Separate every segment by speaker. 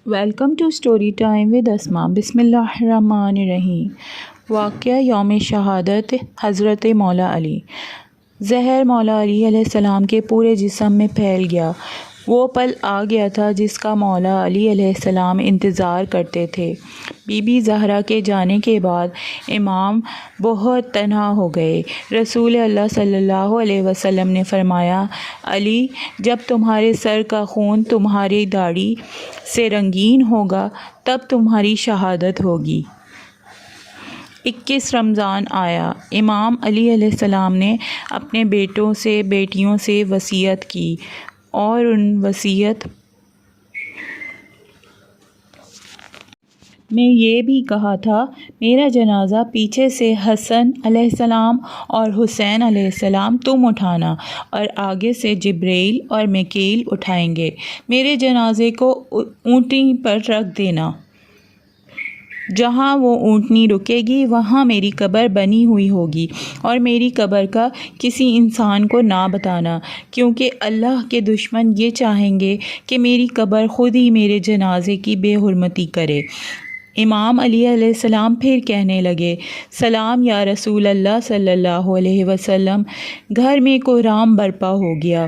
Speaker 1: Welcome to story time with Asma. بسم اللہ الرحمن الرحیم۔ واقعہ یوم شہادت حضرت مولا علی۔ زہر مولا علی علیہ السلام کے پورے جسم میں پھیل گیا۔ وہ پل آ گیا تھا جس کا مولا علی علیہ السلام انتظار کرتے تھے۔ بی بی زہرا کے جانے کے بعد امام بہت تنہا ہو گئے۔ رسول اللہ صلی اللہ علیہ وسلم نے فرمایا، علی، جب تمہارے سر کا خون تمہاری داڑھی سے رنگین ہوگا تب تمہاری شہادت ہوگی۔ 21 رمضان آیا۔ امام علی علیہ السلام نے اپنے بیٹوں سے بیٹیوں سے وصیت کی اور ان وصیت میں یہ بھی کہا تھا، میرا جنازہ پیچھے سے حسن علیہ السلام اور حسین علیہ السلام تم اٹھانا اور آگے سے جبرائیل اور میکائیل اٹھائیں گے۔ میرے جنازے کو اونٹنی پر رکھ دینا۔ جہاں وہ اونٹنی رکے گی وہاں میری قبر بنی ہوئی ہوگی، اور میری قبر کا کسی انسان کو نہ بتانا، کیونکہ اللہ کے دشمن یہ چاہیں گے کہ میری قبر خود ہی میرے جنازے کی بے حرمتی کرے۔ امام علی علیہ السلام پھر کہنے لگے، سلام یا رسول اللہ صلی اللہ علیہ وسلم۔ گھر میں کوہرام برپا ہو گیا۔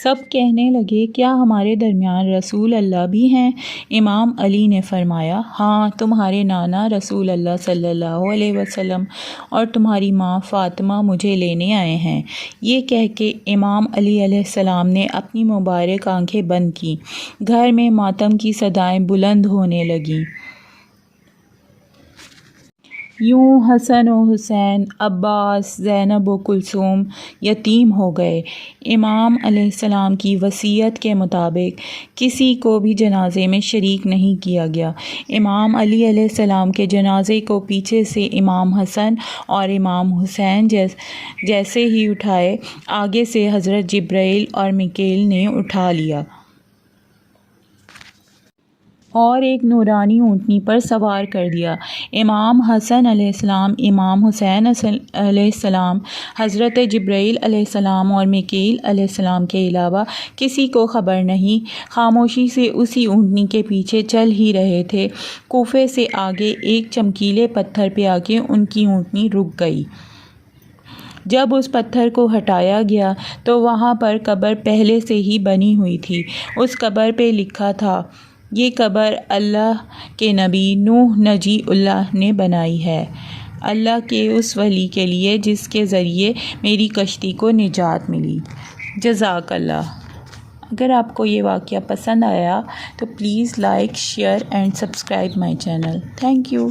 Speaker 1: سب کہنے لگے، کیا ہمارے درمیان رسول اللہ بھی ہیں؟ امام علی نے فرمایا، ہاں، تمہارے نانا رسول اللہ صلی اللہ علیہ وسلم اور تمہاری ماں فاطمہ مجھے لینے آئے ہیں۔ یہ کہہ کے امام علی علیہ السلام نے اپنی مبارک آنکھیں بند کیں۔ گھر میں ماتم کی صدائیں بلند ہونے لگیں۔ یوں حسن و حسین، عباس، زینب و کلثوم یتیم ہو گئے۔ امام علیہ السلام کی وصیت کے مطابق کسی کو بھی جنازے میں شریک نہیں کیا گیا۔ امام علی علیہ السلام کے جنازے کو پیچھے سے امام حسن اور امام حسین جیسے ہی اٹھائے، آگے سے حضرت جبرائیل اور میکائیل نے اٹھا لیا اور ایک نورانی اونٹنی پر سوار کر دیا۔ امام حسن علیہ السلام، امام حسین علیہ السلام، حضرت جبرائیل علیہ السلام اور میکائیل علیہ السلام کے علاوہ کسی کو خبر نہیں، خاموشی سے اسی اونٹنی کے پیچھے چل ہی رہے تھے۔ کوفے سے آگے ایک چمکیلے پتھر پہ آ کے ان کی اونٹنی رک گئی۔ جب اس پتھر کو ہٹایا گیا تو وہاں پر قبر پہلے سے ہی بنی ہوئی تھی۔ اس قبر پہ لکھا تھا، یہ قبر اللہ کے نبی نوح نجی اللہ نے بنائی ہے، اللہ کے اس ولی کے لیے جس کے ذریعے میری کشتی کو نجات ملی۔ جزاک اللہ۔ اگر آپ کو یہ واقعہ پسند آیا تو please like, share and subscribe my channel. Thank you.